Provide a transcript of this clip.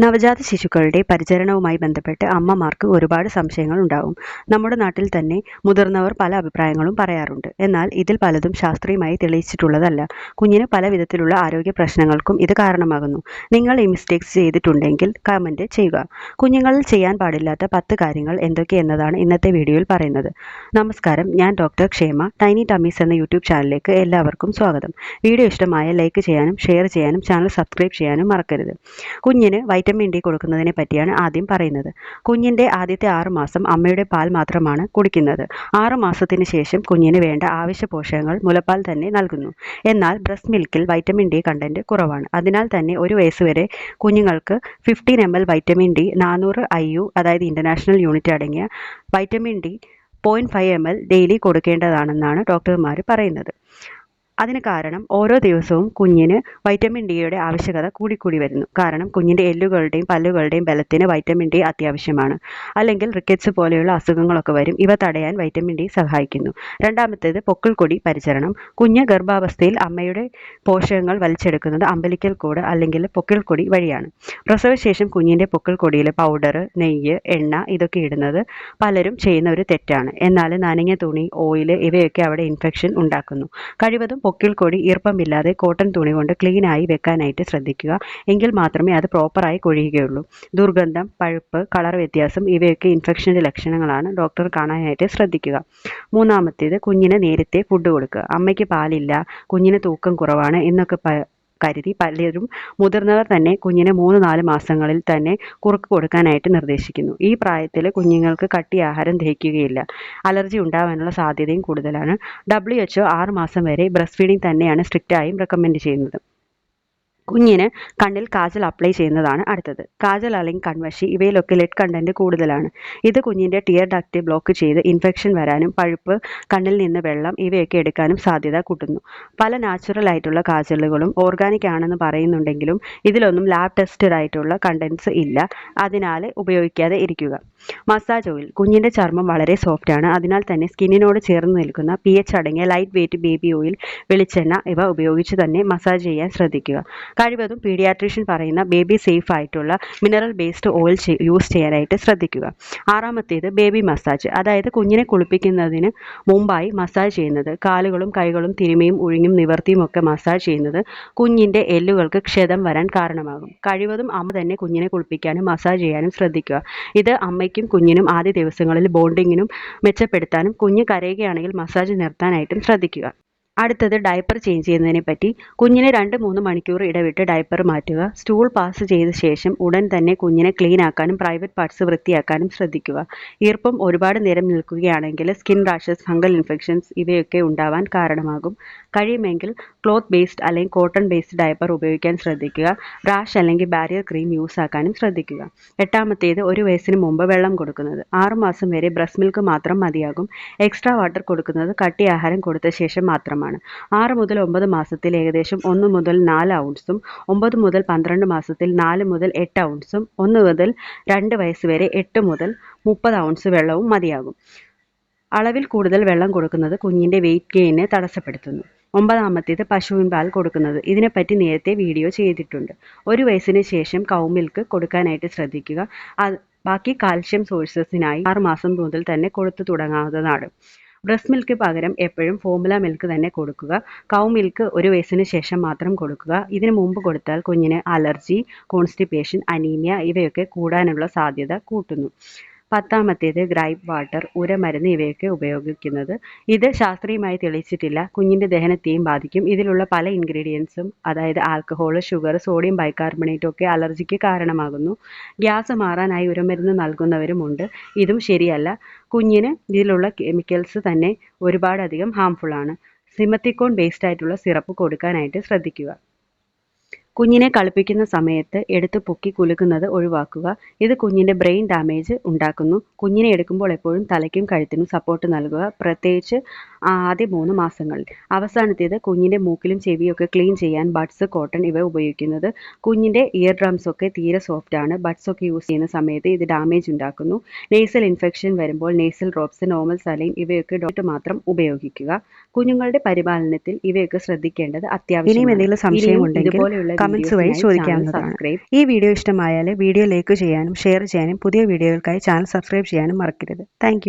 നവജാത ശിശുക്കളുടെ പരിചരണവുമായി ബന്ധപ്പെട്ട് അമ്മമാർക്ക് ഒരുപാട് സംശയങ്ങൾ ഉണ്ടാവും. നമ്മുടെ നാട്ടിൽ തന്നെ മുതിർന്നവർ പല അഭിപ്രായങ്ങളും പറയാറുണ്ട്. എന്നാൽ ഇതിൽ പലതും ശാസ്ത്രീയമായി തെളിയിച്ചിട്ടുള്ളതല്ല. കുഞ്ഞിന് പല വിധത്തിലുള്ള ആരോഗ്യ പ്രശ്നങ്ങൾക്കും ഇത് കാരണമാകുന്നു. നിങ്ങൾ ഈ മിസ്റ്റേക്സ് ചെയ്തിട്ടുണ്ടെങ്കിൽ കമൻറ്റ് ചെയ്യുക. കുഞ്ഞുങ്ങളിൽ ചെയ്യാൻ പാടില്ലാത്ത 10 കാര്യങ്ങൾ എന്തൊക്കെയെന്നതാണ് ഇന്നത്തെ വീഡിയോയിൽ പറയുന്നത്. നമസ്കാരം, ഞാൻ ഡോക്ടർ ക്ഷേമ. ടൈനി ടമ്മീസ് എന്ന യൂട്യൂബ് ചാനലിലേക്ക് എല്ലാവർക്കും സ്വാഗതം. വീഡിയോ ഇഷ്ടമായ ലൈക്ക് ചെയ്യാനും ഷെയർ ചെയ്യാനും ചാനൽ സബ്സ്ക്രൈബ് ചെയ്യാനും മറക്കരുത്. കുഞ്ഞിന് വൈറ്റമിൻ ഡി കൊടുക്കുന്നതിനെ പറ്റിയാണ് ആദ്യം പറയുന്നത്. കുഞ്ഞിൻ്റെ ആദ്യത്തെ 6 മാസം അമ്മയുടെ പാൽ മാത്രമാണ് കുടിക്കുന്നത്. 6 മാസത്തിന് ശേഷം കുഞ്ഞിന് വേണ്ട ആവശ്യ പോഷകങ്ങൾ മുലപ്പാൽ തന്നെ നൽകുന്നു. എന്നാൽ ബ്രസ്റ്റ് മിൽക്കിൽ വൈറ്റമിൻ ഡി കണ്ടന്റ് കുറവാണ്. അതിനാൽ തന്നെ 1 വയസ്സ് വരെ കുഞ്ഞുങ്ങൾക്ക് 15 ml വൈറ്റമിൻ ഡി 400 IU അതായത് ഇന്റർനാഷണൽ യൂണിറ്റ് അടങ്ങിയ വൈറ്റമിൻ ഡി 0.5 ml ഡെയിലി കൊടുക്കേണ്ടതാണെന്നാണ് ഡോക്ടർമാർ പറയുന്നത്. അതിന് കാരണം ഓരോ ദിവസവും കുഞ്ഞിന് വൈറ്റമിൻ ഡിയുടെ ആവശ്യകത കൂടിക്കൂടി വരുന്നു. കാരണം കുഞ്ഞിൻ്റെ എല്ലുകളുടെയും പല്ലുകളുടെയും ബലത്തിന് വൈറ്റമിൻ ഡി അത്യാവശ്യമാണ്. അല്ലെങ്കിൽ റിക്കറ്റ്സ് പോലെയുള്ള അസുഖങ്ങളൊക്കെ വരും. ഇവ തടയാൻ വൈറ്റമിൻ ഡി സഹായിക്കുന്നു. രണ്ടാമത്തേത് പൊക്കിൾക്കൊടി പരിചരണം. കുഞ്ഞ് ഗർഭാവസ്ഥയിൽ അമ്മയുടെ പോഷകങ്ങൾ വലിച്ചെടുക്കുന്നത് അമ്പലിക്കൽ കൂട് അല്ലെങ്കിൽ പൊക്കിൾക്കൊടി വഴിയാണ്. പ്രസവശേഷം കുഞ്ഞിൻ്റെ പൊക്കിൾക്കൊടിയിൽ പൗഡർ, നെയ്യ്, എണ്ണ ഇതൊക്കെ ഇടുന്നത് പലരും ചെയ്യുന്ന ഒരു തെറ്റാണ്. എന്നാൽ നനഞ്ഞ തുണി, ഓയിൽ ഇവയൊക്കെ അവിടെ ഇൻഫെക്ഷൻ ഉണ്ടാക്കുന്നു. കഴിവതും പൊക്കിൾക്കൊടി ഈർപ്പമില്ലാതെ കോട്ടൺ തുണി കൊണ്ട് ക്ലീനായി വെക്കാനായിട്ട് ശ്രദ്ധിക്കുക. എങ്കിൽ മാത്രമേ അത് പ്രോപ്പറായി കൊഴിയുകയുള്ളൂ. ദുർഗന്ധം, പഴുപ്പ്, കളർ വ്യത്യാസം ഇവയൊക്കെ ഇൻഫെക്ഷൻ്റെ ലക്ഷണങ്ങളാണ്. ഡോക്ടർ കാണാനായിട്ട് ശ്രദ്ധിക്കുക. മൂന്നാമത്തേത് കുഞ്ഞിന് നേരത്തെ ഫുഡ് കൊടുക്കുക. അമ്മയ്ക്ക് പാലില്ല, കുഞ്ഞിന് തൂക്കം കുറവാണ് എന്നൊക്കെ കരുതി പലരും മുതിർന്നവർ തന്നെ കുഞ്ഞിന് 3-4 മാസങ്ങളിൽ തന്നെ കുറുക്ക് കൊടുക്കാനായിട്ട് നിർദ്ദേശിക്കുന്നു. ഈ പ്രായത്തിൽ കുഞ്ഞുങ്ങൾക്ക് കട്ടി ആഹാരം ദഹിക്കുകയില്ല. അലർജി ഉണ്ടാവാനുള്ള സാധ്യതയും കൂടുതലാണ്. WHO 6 മാസം വരെ ബ്രസ്റ്റ് ഫീഡിംഗ് തന്നെയാണ് സ്ട്രിക്റ്റായും റെക്കമെൻഡ് ചെയ്യുന്നത്. കുഞ്ഞിന് കണ്ണിൽ കാജൽ അപ്ലൈ ചെയ്യുന്നതാണ് അടുത്തത്. കാജൽ അല്ലെങ്കിൽ കൺമഷി ഇവയിലൊക്കെ ലെഡ് കണ്ടന്റ് കൂടുതലാണ്. ഇത് കുഞ്ഞിൻ്റെ ടിയർ ഡക്റ്റ് ബ്ലോക്ക് ചെയ്ത് ഇൻഫെക്ഷൻ വരാനും പഴുപ്പ്, കണ്ണിൽ നിന്ന് വെള്ളം ഇവയൊക്കെ എടുക്കാനും സാധ്യത കൂട്ടുന്നു. പല നാച്ചുറൽ ആയിട്ടുള്ള കാജലുകളും ഓർഗാനിക് ആണെന്ന് പറയുന്നുണ്ടെങ്കിലും ഇതിലൊന്നും ലാബ് ടെസ്റ്റഡ് ആയിട്ടുള്ള കണ്ടൻസ് ഇല്ല. അതിനാൽ ഉപയോഗിക്കാതെ ഇരിക്കുക. Massage oil. കുഞ്ഞിൻ്റെ ചർമ്മം വളരെ സോഫ്റ്റ് ആണ്. അതിനാൽ തന്നെ സ്കിന്നിനോട് ചേർന്ന് നിൽക്കുന്ന pH അടങ്ങിയ ലൈറ്റ് വെയ്റ്റ് ബേബി ഓയിൽ, വെളിച്ചെണ്ണ ഇവ ഉപയോഗിച്ച് തന്നെ മസാജ് ചെയ്യാൻ ശ്രദ്ധിക്കുക. കഴിവതും പീഡിയാട്രീഷ്യൻ പറയുന്ന ബേബി സേഫ് ആയിട്ടുള്ള മിനറൽ ബേസ്ഡ് ഓയിൽ യൂസ് ചെയ്യാനായിട്ട് ശ്രദ്ധിക്കുക. ആറാമത്തേത് ബേബി മസാജ്, അതായത് കുഞ്ഞിനെ കുളിപ്പിക്കുന്നതിന് മുമ്പായി മസാജ് ചെയ്യുന്നത്. കാലുകളും കൈകളും തിരുമിയും ഉഴിഞ്ഞും നിവർത്തിയും ഒക്കെ മസാജ് ചെയ്യുന്നത് കുഞ്ഞിൻ്റെ എല്ലുകൾക്ക് ക്ഷതം വരാൻ കാരണമാകും. കഴിവതും അമ്മ തന്നെ കുഞ്ഞിനെ കുളിപ്പിക്കാനും മസാജ് ചെയ്യാനും ശ്രദ്ധിക്കുക. ഇത് അമ്മയ്ക്കും കുഞ്ഞിനും ആദ്യ ദിവസങ്ങളിൽ ബോണ്ടിങ്ങിനും മെച്ചപ്പെടുത്താനും കുഞ്ഞ് കരയുകയാണെങ്കിൽ മസാജ് നിർത്താനായിട്ടും ശ്രദ്ധിക്കുക. അടുത്തത് ഡയപ്പർ ചേഞ്ച് ചെയ്യുന്നതിനെ പറ്റി. കുഞ്ഞിനെ 2-3 മണിക്കൂർ ഇടവിട്ട് ഡയപ്പർ മാറ്റുക. സ്റ്റൂൾ പാസ് ചെയ്ത ശേഷം ഉടൻ തന്നെ കുഞ്ഞിനെ ക്ലീൻ ആക്കാനും പ്രൈവറ്റ് പാർട്സ് വൃത്തിയാക്കാനും ശ്രദ്ധിക്കുക. ഈർപ്പം ഒരുപാട് നേരം നിൽക്കുകയാണെങ്കിൽ സ്കിൻ റാഷസ്, ഫംഗൽ ഇൻഫെക്ഷൻസ് ഇവയൊക്കെ ഉണ്ടാവാൻ കാരണമാകും. കഴിയുമെങ്കിൽ ക്ലോത്ത് ബേസ്ഡ് അല്ലെങ്കിൽ കോട്ടൺ ബേസ്ഡ് ഡയപ്പർ ഉപയോഗിക്കാൻ ശ്രദ്ധിക്കുക. റാഷ് അല്ലെങ്കിൽ ബാരിയർ ക്രീം യൂസ് ആക്കാനും ശ്രദ്ധിക്കുക. എട്ടാമത്തേത് 1 വയസ്സിന് മുമ്പ് വെള്ളം കൊടുക്കുന്നത്. 6 മാസം വരെ ബ്രസ്റ്റ് മിൽക്ക് മാത്രം മതിയാകും. എക്സ്ട്രാ വാട്ടർ കൊടുക്കുന്നത് കട്ടി ആഹാരം കൊടുത്ത ശേഷം മാത്രമാണ്. 6 മുതൽ 9 മാസത്തിൽ ഏകദേശം 1 മുതൽ 4 ഔൺസും, 9 മുതൽ 12 മാസത്തിൽ 4 മുതൽ 8 ഔൺസും, 1 മുതൽ 2 വയസ്സ് വരെ 8 മുതൽ 30 ഔൺസ് വെള്ളവും മതിയാകും. അളവിൽ കൂടുതൽ വെള്ളം കൊടുക്കുന്നത് കുഞ്ഞിൻ്റെ വെയിറ്റ് ഗെയിനെ തടസ്സപ്പെടുത്തുന്നു. 9-ാമത്തേത് പശുവിൻ പാൽ കൊടുക്കുന്നത്. ഇതിനെപ്പറ്റി നേരത്തെ വീഡിയോ ചെയ്തിട്ടുണ്ട്. 1 വയസ്സിന് ശേഷം കൗ മിൽക്ക് കൊടുക്കാനായിട്ട് ശ്രദ്ധിക്കുക. ബാക്കി കാൽഷ്യം സോഴ്സസിനായി 6 മാസം മുതൽ തന്നെ കൊടുത്തു തുടങ്ങാവുന്നതാണ്. ബ്രസ്റ്റ് മിൽക്ക് പകരം എപ്പോഴും ഫോർമുല മിൽക്ക് തന്നെ കൊടുക്കുക. കൗ മിൽക്ക് 1 വയസ്സിന് ശേഷം മാത്രം കൊടുക്കുക. ഇതിനു മുമ്പ് കൊടുത്താൽ കുഞ്ഞിന് അലർജി, കോൺസ്റ്റിപ്പേഷൻ, അനീമിയ ഇവയൊക്കെ കൂടാനുള്ള സാധ്യത കൂട്ടുന്നു. 10-ാമത്തേത് ഗ്രൈപ്പ് വാട്ടർ, ഉരമരുന്ന് ഇവയൊക്കെ ഉപയോഗിക്കുന്നത്. ഇത് ശാസ്ത്രീയമായി തെളിയിച്ചിട്ടില്ല. കുഞ്ഞിൻ്റെ ദഹനത്തെയും ബാധിക്കും. ഇതിലുള്ള പല ഇൻഗ്രീഡിയൻസും, അതായത് ആൽക്കഹോൾ, ഷുഗർ, സോഡിയം ബൈകാർബണേറ്റ് ഒക്കെ അലർജിക്ക് കാരണമാകുന്നു. ഗ്യാസ് മാറാനായി ഉരമരുന്ന് നൽകുന്നവരുമുണ്ട്. ഇതും ശരിയല്ല. കുഞ്ഞിന് ഇതിലുള്ള കെമിക്കൽസ് തന്നെ ഒരുപാടധികം ഹാംഫുൾ ആണ്. സിമത്തിക്കോൺ ബേസ്ഡ് ആയിട്ടുള്ള സിറപ്പ് കൊടുക്കാനായിട്ട് ശ്രദ്ധിക്കുക. കുഞ്ഞിനെ കളിപ്പിക്കുന്ന സമയത്ത് എടുത്ത് പൊക്കി കുലുക്കുന്നത് ഒഴിവാക്കുക. ഇത് കുഞ്ഞിൻ്റെ ബ്രെയിൻ ഡാമേജ് ഉണ്ടാക്കുന്നു. കുഞ്ഞിനെ എടുക്കുമ്പോൾ എപ്പോഴും തലയ്ക്കും കഴുത്തിനും സപ്പോർട്ട് നൽകുക, പ്രത്യേകിച്ച് ആദ്യ 3 മാസങ്ങളിൽ. അവസാനത്തേത് കുഞ്ഞിൻ്റെ മൂക്കിലും ചെവിയൊക്കെ ക്ലീൻ ചെയ്യാൻ ബഡ്സ്, കോട്ടൺ ഇവ ഉപയോഗിക്കുന്നത്. കുഞ്ഞിൻ്റെ ഇയർ ഡ്രംസ് ഒക്കെ തീരെ സോഫ്റ്റ് ആണ്. ബഡ്സ് ഒക്കെ യൂസ് ചെയ്യുന്ന സമയത്ത് ഇത് ഡാമേജ് ഉണ്ടാക്കുന്നു. നേസൽ ഇൻഫെക്ഷൻ വരുമ്പോൾ നേസൽ ഡ്രോപ്സ്, നോർമൽ സലൈൻ ഇവയൊക്കെ ഡോക്ടർ മാത്രം ഉപയോഗിക്കുക. കുഞ്ഞുങ്ങളുടെ പരിപാലനത്തിൽ ഇവയൊക്കെ ശ്രദ്ധിക്കേണ്ടത് അത്യാവശ്യമാണ്. ഇനിയും എന്തെങ്കിലും സംശയം ഉണ്ടെങ്കിൽ കമൻസ് വഴി ചോദിക്കാവുന്നതാണ്. ഈ വീഡിയോ ഇഷ്ടമായാൽ വീഡിയോ ലൈക്ക് ചെയ്യാനും ഷെയർ ചെയ്യാനും പുതിയ വീഡിയോകൾക്കായി ചാനൽ സബ്സ്ക്രൈബ് ചെയ്യാനും മറക്കരുത്. താങ്ക്